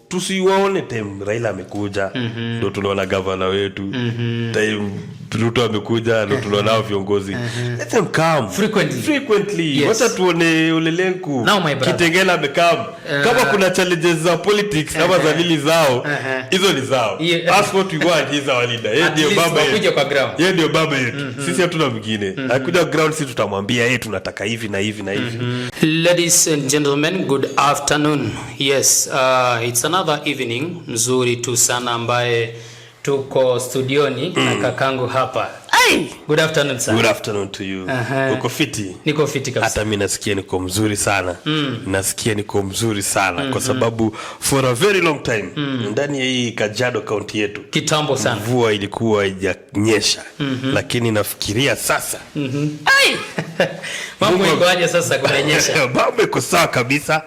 tusiwaone time Raila amekuja ndio tunaona governor wetu time Ruto amekuja ndio tunaona viongozi let them come frequently yes. Wacha tuone Olelenku Kitengela amekam kama kuna challenges za politics kama za lili zao hizo ni zao that's what we want is our leader yeye ndio baba yetu kwa ground yeye ndio baba yetu sisi hatuna mwingine akuja ground sisi tutamwambia tunataka hivi na hivi na hivi. Ladies and gentlemen, good afternoon. Yes, it's another evening mzuri tu sana ambaye tuko studioni na kakangu hapa. Good afternoon sir. Good afternoon to you. Uko fiti? Niko fiti kabisa. Hata mimi nasikia niko mzuri sana. Nasikia niko mzuri sana kwa sababu for a very long time ndani ya hii Kajiado county yetu kitambo sana mvua ilikuwa haijanyesha lakini nafikiria sasa mambo iko aje sasa kunyesha? Mambo iko sawa kabisa.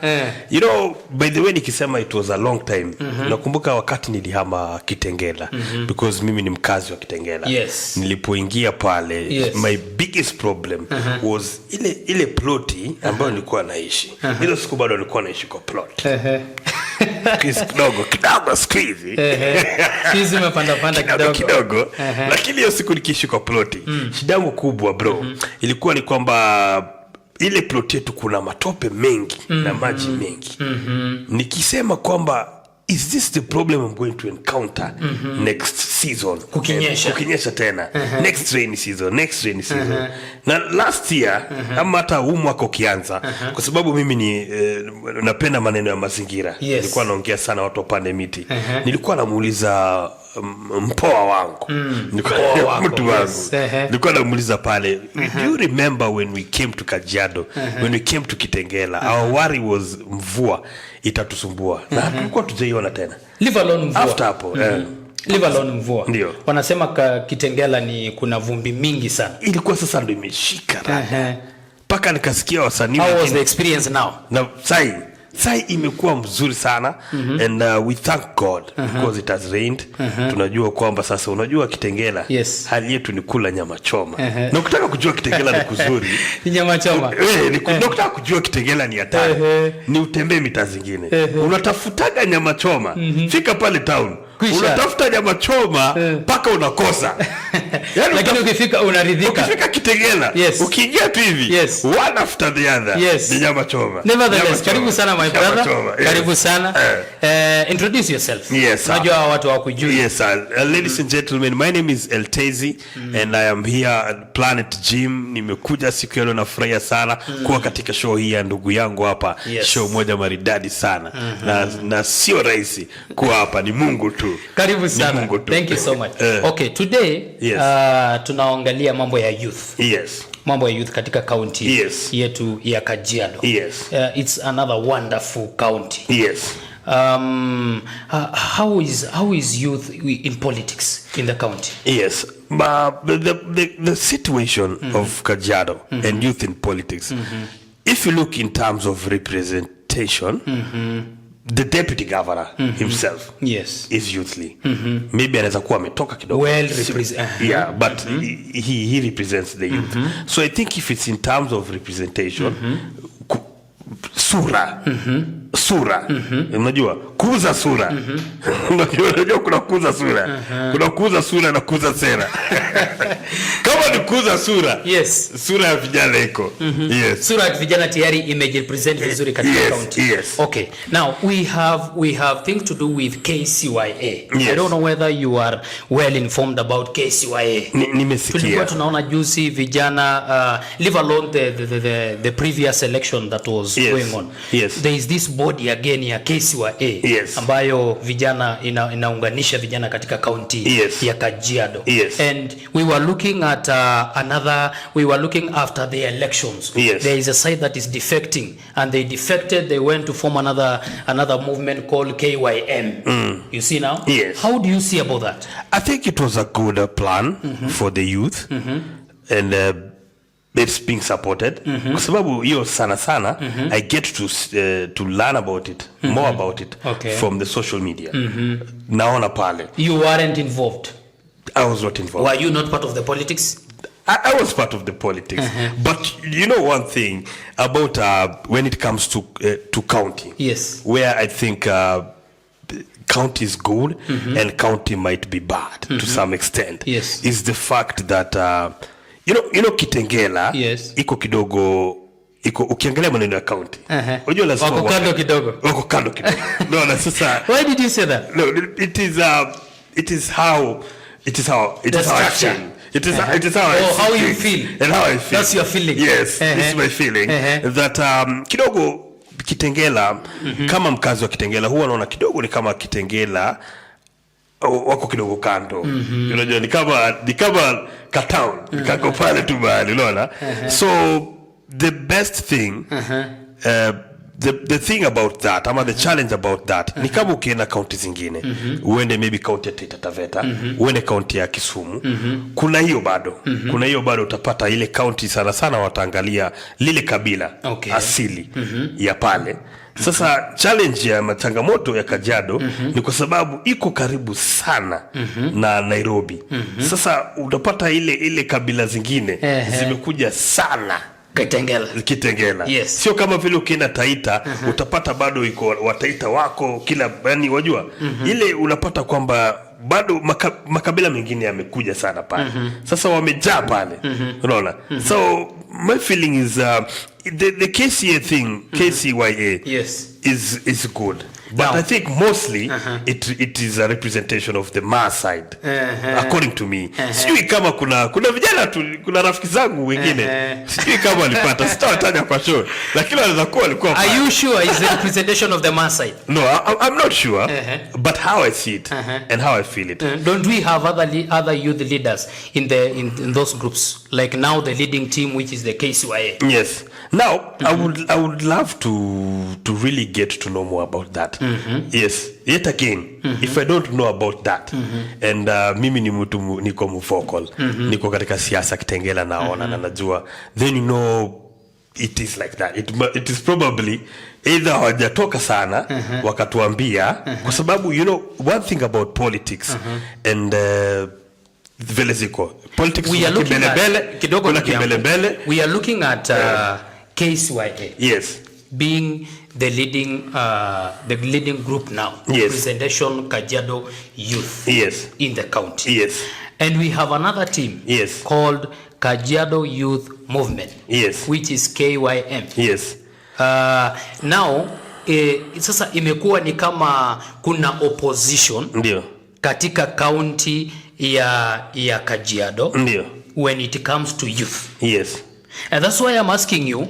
You know, by the way nikisema it was a long time nakumbuka wakati nilihama Kitengela because mimi ni mkazi wa Kitengela. Yes. Nilipoingia pale my biggest problem was ile ploti ambayo nilikuwa naishi. Ile siku bado nilikuwa naishi kwa plot. kidogo squeeze. Squeeze umepanda kidogo. Lakini hiyo siku nikiishi kwa ploti. Shida yangu kubwa bro ilikuwa ni kwamba ile plot yetu kuna matope mengi na maji mengi. Nikisema kwamba is this the problem I'm going to encounter next season? Kukinyesha tena. Next rainy season. Na last year, ama hata huu mwaka ukianza, kwa sababu mimi ni napenda maneno ya mazingira. Nilikuwa naongea sana watu wapande miti. Nilikuwa namuuliza mpoa wangu. Mtu wangu. Nilikuwa namuuliza pale, do you remember when we came to Kajiado, when we came to Kitengela, our worry was mvua itatusumbua. Na tulikuwa tujaiona tena. Leave alone mvua. After hapo, leave alone mvua. Ndio. Wanasema Kitengela ni kuna vumbi mingi sana. Ilikuwa sasa ndio imeshika rada. Paka nikasikia wasanii. How was the experience now? Na sai imekuwa mzuri sana and we thank God because it has rained. Tunajua kwamba sasa unajua Kitengela hali yetu ni kula nyama choma. Na ukitaka kujua Kitengela ni kuzuri ni nyama choma. Ukitaka kujua Kitengela ni hatari ni utembee mita zingine. Unatafutaga nyama choma fika pale town. Unatafuta nyama choma paka unakosa. Yani lakini ukifika unaridhika. Ukifika Kitengela ukiingia tu hivi one after the other ni nyama choma. Nevertheless, karibu sana my brother. Karibu sana. Introduce yourself. Unajua watu hawakujui. Yes, ladies and gentlemen, my name is Eltezi and I am here at Planet Gym. Nimekuja siku ya leo nafurahia sana kuwa katika show hii ya ndugu yangu hapa. Show moja maridadi sana. Na sio rahisi kuwa hapa, ni Mungu tu. Karibu sana. Thank you so much. Okay, today tunaangalia mambo ya youth. Mambo ya youth katika county yetu ya Kajiado. It's another wonderful county. How is youth in politics in the county? The situation of Kajiado and youth in politics, if you look in terms of representation, the deputy governor himself is youthly. Maybe anaweza kuwa ametoka kidogo. But he represents the youth. So I think if it's in terms of representation, sura unajua kuuza sura unajua kuna kuuza sura kuna kuuza sura na kuuza sera. Kama ni kuuza sura sura ya vijana iko sura ya vijana tayari imejipresent vizuri katika county. Okay, now we have things to do with KCYA. I don't know whether you are well informed about KCYA. Nimesikia. Tulikuwa tunaona juzi vijana leave alone the previous election that was going on. There is this body again ya KCYA ambayo vijana inaunganisha vijana katika county ya Kajiado. And we were looking at we were looking after the elections. There is a side that is defecting and they went to form another movement called KYM. You see now? How do you see about that? I think it was a good plan for the youth and it's being supported. Kwa sababu hiyo sana I get to learn about it, more about it from the social media. Naona pale. You weren't involved? I was not involved. Were you not part of the politics? I was part of the politics. But you know one thing about when it comes to county, yes, where I think county is good and county might be bad to some extent is the fact that you know Kitengela iko kidogo iko ukiangalia maneno ya county unajua lazima wako kando kidogo no na sasa why did you say that? No, it is how I feel. It is how you feel and how I feel. That's your feeling. Yes, this is my feeling that kidogo Kitengela kama mkazi wa Kitengela huwa naona kidogo ni kama Kitengela wako kidogo kando. Unajua ni kama ka town kako pale tu bali unaona. So the best thing the thing about that ama the challenge about that ni kama ukienda county zingine uende maybe county ya Taita Taveta uende county ya Kisumu kuna hiyo bado utapata ile county sana wataangalia lile kabila asili ya pale. Sasa challenge ya changamoto ya Kajiado ni kwa sababu iko karibu sana na Nairobi. Sasa utapata ile kabila zingine zimekuja sana Kitengela. Sio kama vile ukienda Taita utapata bado iko wataita wako kila yani wajua ile unapata kwamba bado makabila mengine yamekuja sana pale. Sasa wamejaa pale. Unaona? So my feeling is the KCA thing, KCYA is good. But now, I think mostly it is a representation of the mass side according to me. Sijui kama kuna vijana kuna rafiki zangu wengine sijui kama walipata sitawataja kwa show lakini wanaweza kuwa walikuwa. Are you sure is the representation of the mass side? No, I'm not sure but how I see it and how I feel it. Don't we have other youth leaders in those groups like now the leading team which is the KCYA? Yes. Now I would love to really get to know more about that. Yes, yet again if I don't know about that and mimi ni mtu niko vocal niko katika siasa Kitengela naona na najua then you know it is like that it is probably either hawajatoka sana wakatuambia kwa sababu you know one thing about politics and vile ziko politics we are looking at KCYA being the leading group now, representation Kajiado youth in the county. And we have another team called Kajiado Youth Movement, which is KYM. Now sasa imekuwa ni kama kuna opposition katika county ya Kajiado when it comes to youth. And that's why I'm asking you,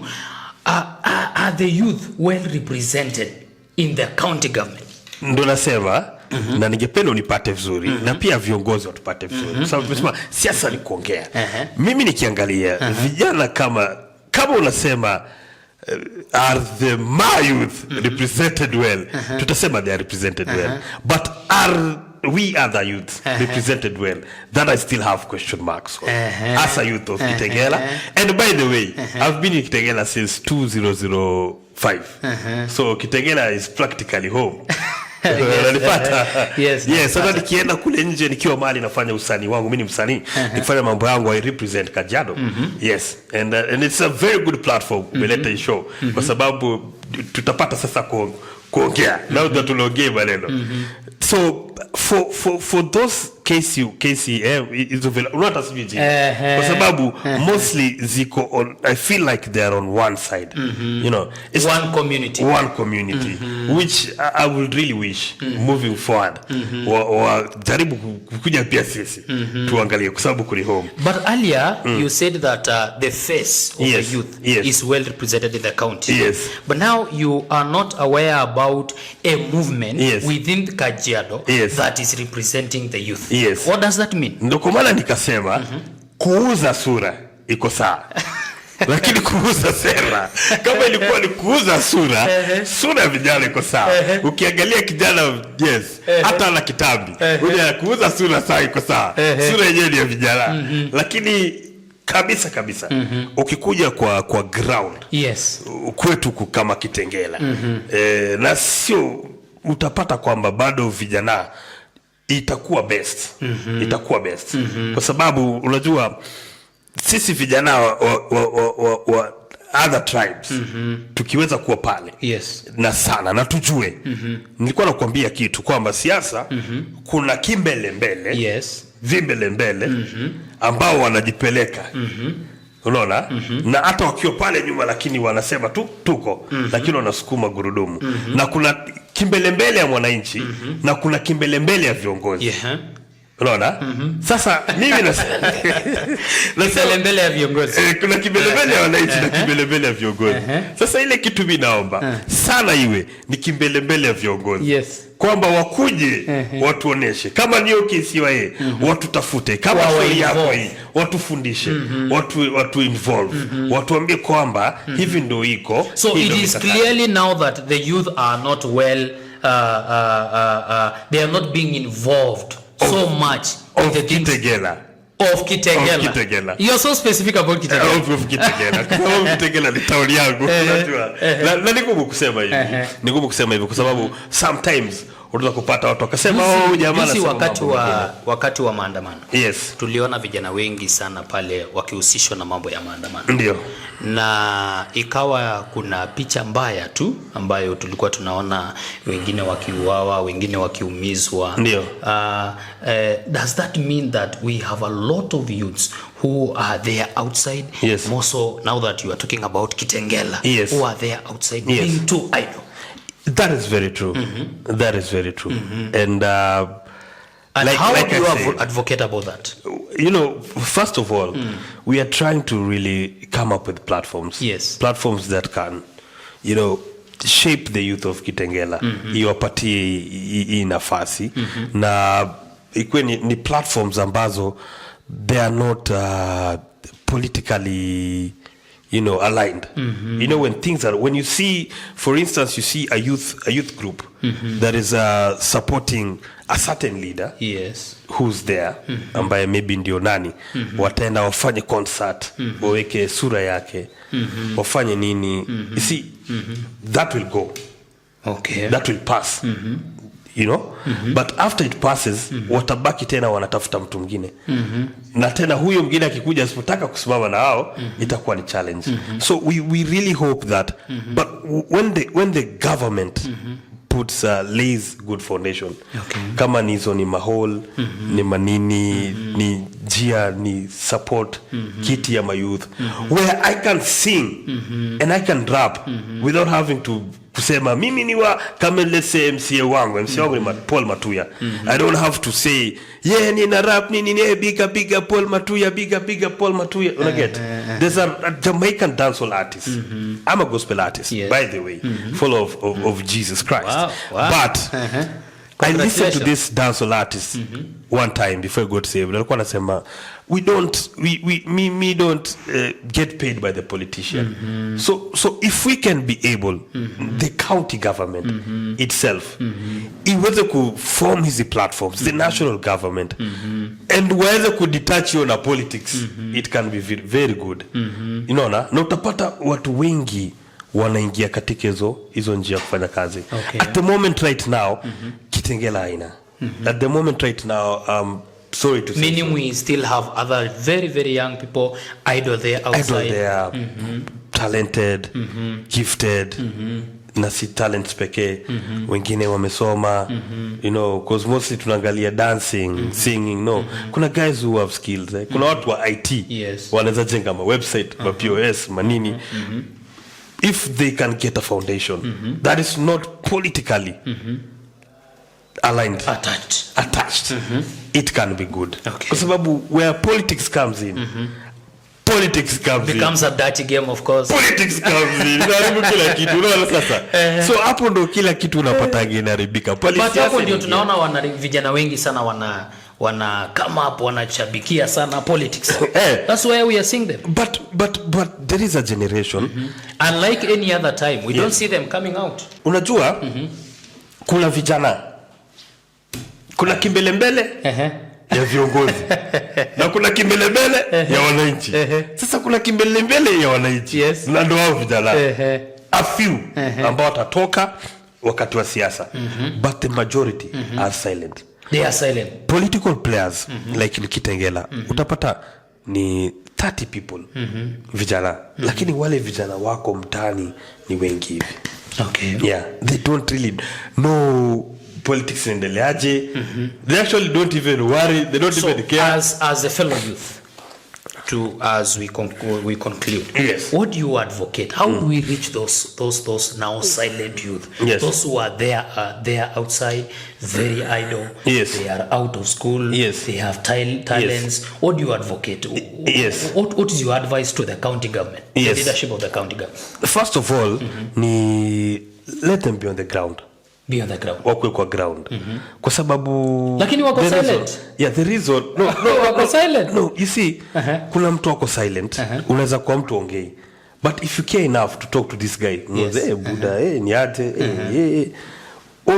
are the youth well represented in the county government? Ndo nasema na ningependa unipate vizuri na pia viongozi watupate vizuri kwa sababu tumesema siasa ni kuongea. Mimi nikiangalia vijana kama unasema are the youth represented well, tutasema they are represented well, but are we other youth represented well? That I still have question marks on. As a youth of Kitengela. And by the way, I've been in Kitengela since 2005. So Kitengela is practically home. Sasa nikienda kule nje nikiwa mali nafanya usanii wangu, mimi ni msanii, nikifanya mambo yangu I represent Kajiado. And it's a very good platform kuleta show kwa sababu tutapata sasa kuongea now that tunaongea maneno. So for those KCM unata sijui kwa sababu mostly ziko on, I feel like they are on one side. You know, it's one community which I would really wish moving forward wa jaribu kukuja pia sisi tuangalie kwa sababu kuli home. But earlier you said that the face of the youth is well represented in the county. But now you are not aware about a movement within Kajiado that is representing the youth. What does that mean? Ndo kwa maana nikasema kuuza sura iko sawa. Lakini kuuza sera kama ilikuwa ni kuuza sura ya vijana iko sawa. Ukiangalia kijana hata na kitambi ule kuuza sura sawa iko sawa. Sura yenyewe ni ya vijana. Lakini kabisa ukikuja kwa ground kwetu kama Kitengela na sio utapata kwamba bado vijana itakuwa best. Kwa sababu unajua sisi vijana other tribes tukiweza kuwa pale na sana na tujue nilikuwa nakwambia kitu kwamba siasa kuna kimbele mbele vimbele mbele ambao wanajipeleka unaona na hata wakiwa pale nyuma lakini wanasema tuko lakini wanasukuma gurudumu na kuna kimbele mbele ya mwananchi na kuna kimbele mbele ya viongozi unaona sasa mimi nasema mbele ya viongozi kuna kimbele mbele ya wananchi na kimbele mbele ya viongozi sasa ile kitu mimi naomba sana iwe ni kimbele mbele ya viongozi kwamba wakuje watuoneshe kama niyo kesi wa watu tafute kama shauri yako hii watufundishe watu involve watuambie kwamba hivi ndio iko so it is clearly now that the youth are not well they are not being involved so much in the Kitengela. Of Kitengela. You are so specific about Kitengela. Of Kitengela. Kwa sababu Kitengela ni tauni yangu. Unajua. Na nikumu kusema hivi. Nikumu kusema hivi kwa sababu sometimes unaweza kupata watu wakasema jamaa anasema wakati wa maandamano. Tuliona vijana wengi sana pale wakihusishwa na mambo ya maandamano. Ndio. Na ikawa kuna picha mbaya tu ambayo tulikuwa tunaona wengine wakiuawa, wengine wakiumizwa. Ndio. Does that mean that we have a lot of youths who are there outside? More so now that you are talking about Kitengela, who are there outside being too idle? That is very true. That is very true. And how do you advocate about that? You know, first of all, we are trying to really come up with platforms. Platforms that can, you know, shape the youth of Kitengela. Iwapatie hii nafasi. Na ikuwe ni platforms ambazo they are not politically aligned. You know, when you see, for instance, you see a youth group that is supporting a certain leader who's there ambaye maybe ndio nani wataenda wafanye concert waweke sura yake wafanye nini you see that will go that will pass you know but after it passes watabaki tena wanatafuta mtu mwingine na tena huyo mwingine akikuja asipotaka kusimama na hao itakuwa ni challenge so we really hope that but when the government puts lays good foundation kama nizo ni mahol ni manini ni jia ni support kiti ya youth where I can sing and I can rap without having to kusema mimi ni wa kama let's say MCA wangu ni Paul Matuya I don't have to say ni na rap ni big Paul Matuya big Paul Matuya you get there's a Jamaican dancehall artist I'm a gospel artist by the way full of Jesus Christ but I listened to this dancehall artist one time before I got saved. Alikuwa anasema we don't get paid by the politician. So if we can be able the county government itself iweze ku form hizi platforms the national government and waweze ku detach na politics it can be very good. Na utapata watu wengi wanaingia katika hizo njia kufanya kazi. At the moment right now Kitengela haina. At the moment right now sorry to say meaning we still have other very very young people idle there outside talented gifted na si talents pekee wengine wamesoma because mostly tunaangalia dancing singing kuna guys who have skills kuna watu wa IT wanaweza jenga website POS manini if they can get a foundation that is not politically aligned attached it can be good kwa sababu where politics comes in becomes a dirty game of course politics comes in kila kitu unaona sasa so hapo ndo kila kitu unapata inaribika but hapo ndio tunaona vijana wengi sana wana come up wanachabikia sana politics that's why we are seeing them but there is a generation unlike any other time we don't see them coming out unajua kuna vijana kuna kimbelembele ya viongozi na kuna kimbelembele ya wananchi sasa kuna kimbelembele ya wananchi na ndio wao vijana a few ambao watatoka wakati wa siasa but the majority are silent. They are silent. Political players like in Kitengela utapata ni 30 people vijana lakini wale vijana wako mtani ni wengi hivi. Okay. Yeah, they don't really know politics endeleaje. They actually don't even worry, they don't even care. As a fellow youth, as we conclude, yes, what do you advocate? How do we reach those now silent youth? Yes. Those who are there outside, very idle. Yes. They are out of school. Yes. They have talents. Yes. What do you advocate? Yes. What is your advice to the county government? Yes. The leadership of the county government. First of all, let them be on the ground. Be on the ground. Wakwe kwa ground. Kwa sababu lakini wako silent. The reason wako silent. No, you see, kuna mtu wako silent, unaweza kuwa mtu ongei. But if you care enough to talk to this guy, yes. Buda, niate,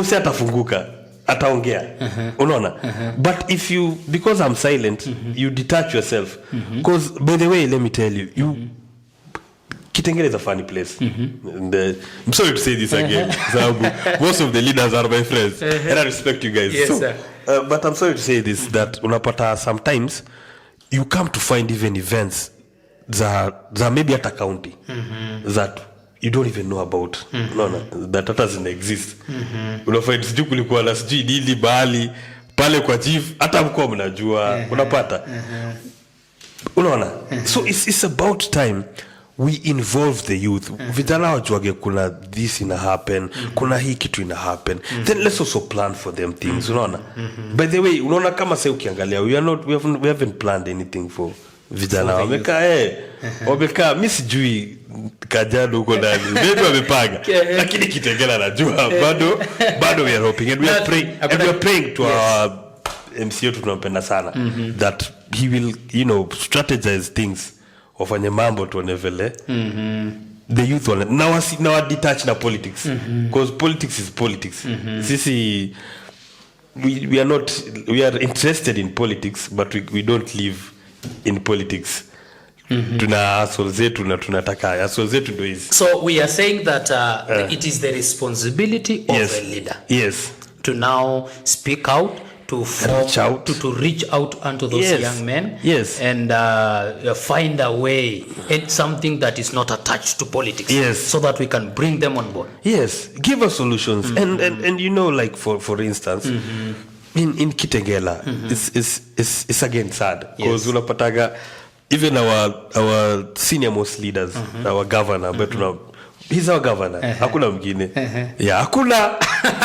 si atafunguka, ataongea. Unaona? But if you, because I'm silent, you detach yourself. Because by the way, let me tell you, Kitengela is a funny place. And, I'm sorry to say this again. Most of the leaders are my friends. And I respect you guys. Yes, sir. But I'm sorry to say this, that unapata sometimes you come to find even events that maybe at a county that you don't even know about. That doesn't exist. Unafind sijui kulikuwa na sijui dili bali pale kwa chief hata mko mnajua. Unapata. Unaona? So it's about time we involve the youth. Vijana wajuage kuna this ina happen, kuna hii kitu ina happen. Then let's also plan for them things, unaona? By the way, unaona kama sasa ukiangalia, we haven't planned anything for vijana. Wameka mimi sijui Kajiado huko ndani. Ndio wamepanga. Lakini Kitengela najua bado we are hoping and we are praying to our MCO tunampenda sana that he will, strategize things. Wafanye mambo tuone vile the youth now detach na politics because politics is politics. Sisi we are interested in politics but we don't live in politics. Tuna hustle zetu na tunataka hustle zetu ndio hizi. So we are saying that it is the responsibility of a leader to now speak out, to reach out unto those young men and find a way and something that is not attached to politics so that we can bring them on board. Give us solutions. And like for instance in Kitengela it's again sad because unapataga even our senior most leaders, our governor, but he's our governor. Hakuna mwingine. Hakuna.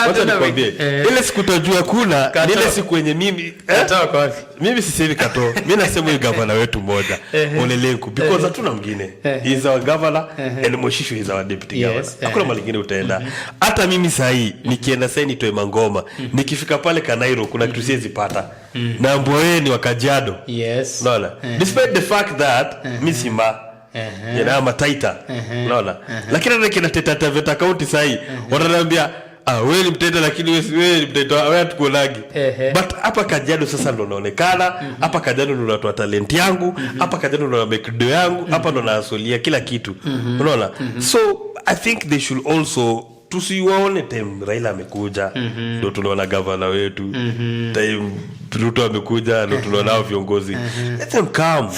Wacha nikwambie. Ile siku tajua kuna, ile siku wenye mimi katoa kwa wapi? Mimi sisemi katoa. Mimi nasema huyu governor wetu mmoja. Olelenku because hatuna mwingine. He's our governor and Moshisho is our deputy governor. Hakuna mwingine utaenda. Hata mimi sahi nikienda sasa nitoe mangoma, nikifika pale Kanairo kuna kitu siwezi pata. Na mboe ni wa Kajiado. Unaona? Despite the fact that misima mataita unaona lakini hata kina teta veta county sahi wananiambia wewe ni mtenda lakini wewe ni mtenda wewe tukolagi but hapa Kajiado sasa ndo naonekana hapa Kajiado ndo natoa talent yangu hapa Kajiado ndo na make do yangu hapa ndo naasolia kila kitu unaona so I think they should also tusiwaone time Raila amekuja ndo tunaona governor wetu time Ruto amekuja ndo tunaona viongozi let them come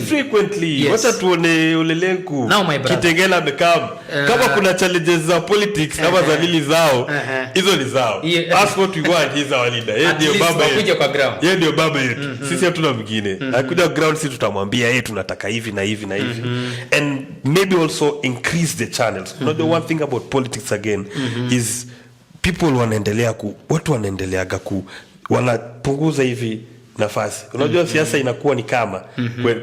frequently wacha tuone Olelenku Kitengela amekam kama kuna challenges za politics kama za lili zao hizo ni zao that's what we want. He's our leader. Yeye ndio baba yetu kwa ground. Yeye ndio baba yetu. Sisi hatuna mwingine. Akuja ground sisi tutamwambia tunataka hivi na hivi na hivi and maybe also increase the channels. The one thing about politics again is people watu wanaendeleaga wanapunguza hivi nafasi. Unajua siasa inakuwa ni kama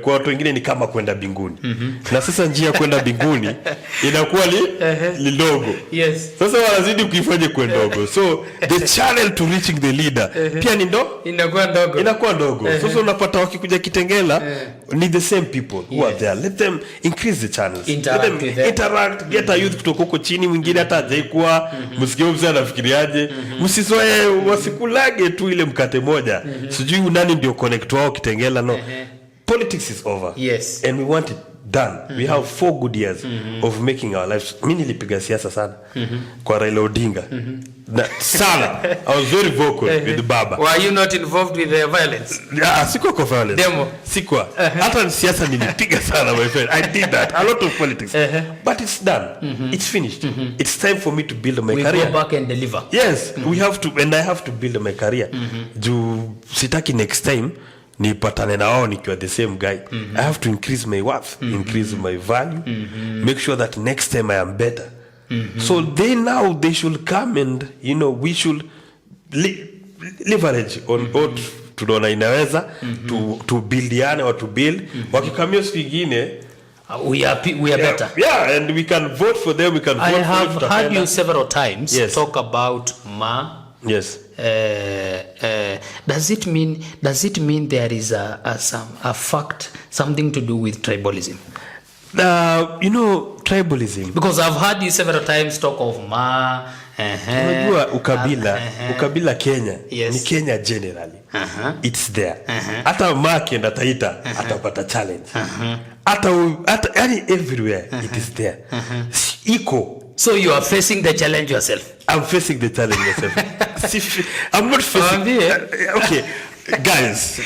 kwa watu wengine ni kama kwenda mbinguni. Na sasa njia kwenda mbinguni inakuwa ni ndogo. Sasa wanazidi kuifanya kwa ndogo. So the channel to reaching the leader pia ni inakuwa ndogo. Sasa unapata wakikuja Kitengela ni the same people who are there. Let them increase the channels. Interact, get a youth kutoka huko chini mwingine hata hajaikuwa msikie mzee anafikiriaje. Msisoe wasikulage tu ile mkate moja. Sijui nani ndio connect wao Kitengela no. Politics is over. And we want done. We have 4 good years of making our lives. Mimi nilipiga siasa sana kwa Raila Odinga. Sana. I was very vocal with Baba. Were you not involved with the violence? Sikuwa kwa violence. Demo. Sikuwa. Hata siasa nilipiga sana, my friend. I did that. A lot of politics. But it's done. It's finished. It's time for me to build my career. We go back and deliver. Yes, we have to, and I have to build my career. Juu sitaki next time nipatane na wao nikiwa the same guy. I have to increase my worth, increase my value, make sure that next time I am better. So they should come and we should leverage on what tunaona inaweza to buildiane or to build. Wakikamio siku ingine we are better. Yeah, and we can vote for them. We can vote for them. I have heard you several times talk about Yes. Does it mean there is a fact, something to do with tribalism? Tribalism. Because I've heard you several times talk of unajua ukabila Kenya ni Kenya generally. It's there. Hata akienda Taita atapata challenge. Hata yani everywhere it is there. Iko. So you are facing the challenge yourself. I'm facing the challenge myself. I'm not facing. Okay, guys,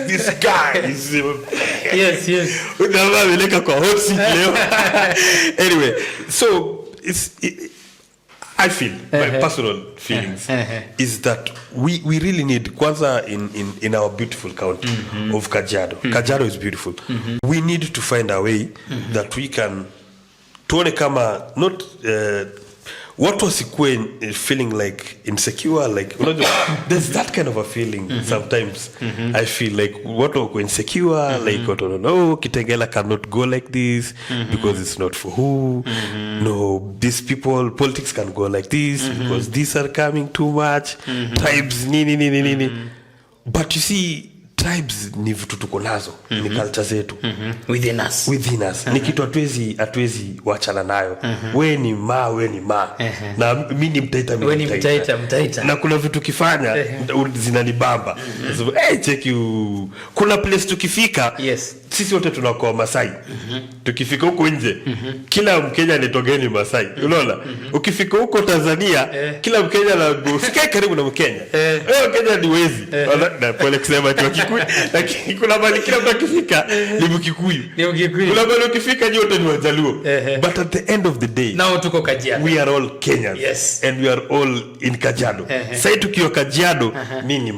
this guy is. Yes. Anyway, so I feel my personal feelings is that we really need kwanza in our beautiful county of Kajiado. Kajiado is beautiful. We need to find a way that we can tuone kama not what was feeling like insecure, like there's that kind of a feeling sometimes. I feel like what was insecure, like I don't know, Kitengela cannot go like this because it's not for who. No, these people, politics can go like this because these are coming too much. Tribes, nini. But you see, tribes ni vitu tuko nazo, ni culture zetu within us. Ni kitu hatuwezi wachana nayo. We ni ma na mimi ni mtaita, na kuna vitu kifanya zinanibamba. So, check you, kuna place tukifika, sisi wote tunakuwa Masai. Tukifika huko nje kila Mkenya anitogeni Masai, unaona. Ukifika huko Tanzania kila Mkenya anasikia karibu na Mkenya. Mkenya ni wezi na pole kusema tu, lakini kuna mali kila mtu akifika ni Mkikuyu. Kuna mali ukifika nyote ni Wajaluo. But at the end of the day, now tuko Kajiado. We are all Kenyans. And we are all in Kajiado. Sasa tukiwa Kajiado mimi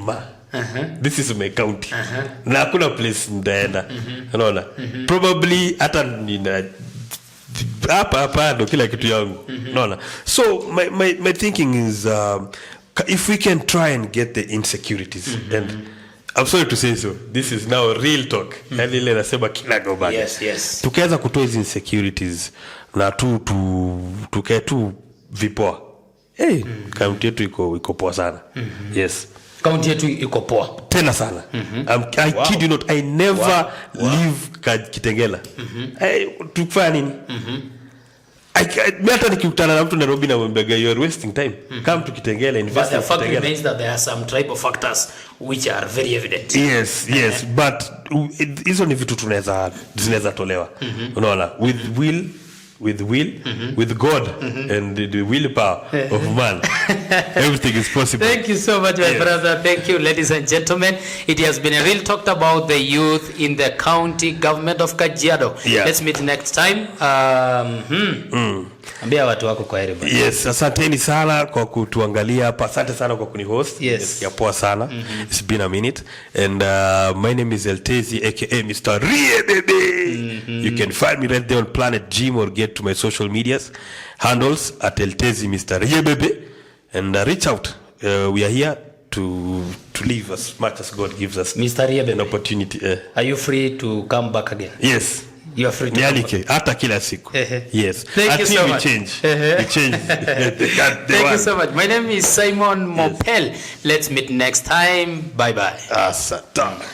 this is my county. Na hakuna place ndaenda. Unaona? Probably hata nina hapa ndo kila kitu yangu. Unaona? So my thinking is if we can try and get the insecurities and I'm sorry to say so, this is now real talk. Yani ile nasema kila gobaga. Yes. Tukianza kutoa hizo insecurities na tukae tu vipoa. County yetu iko poa sana. Yes. County yetu iko poa tena sana. I kid you not, I never leave Kitengela. Tukifanya nini? Hata nikikutana na mtu Nairobi na mwambia you are wasting time. Come to Kitengela, invest in Kitengela. But the fact remains that there are some tribal factors which are very evident. Yes, but hizo ni vitu zinaweza tolewa. Unaona, with God and the willpower of man, everything is possible. Thank you so much, my brother. Thank you, ladies and gentlemen. It has been a real talk about the youth in the county government of Kajiado. Let's meet next time. Ambia watu wako kwa heri bwana. Yes, asanteni sana kwa kutuangalia hapa. Asante sana kwa kunihost. Yes. Poa sana. It's been a minute. And my name is Eltezi aka Mr. Rie baby. You can find me right there on Planet Gym or get to my social medias handles at Eltezi Mr. Rie baby and reach out. We are here to live as much as God gives us Mr. Rie baby. An opportunity. Are you free to come back again? Yes. You are free to come hata kila siku. Yes. Thank you so much. Change. Thank you so much. My name is Simon Mopel. Let's meet next time. Bye bye. Asante.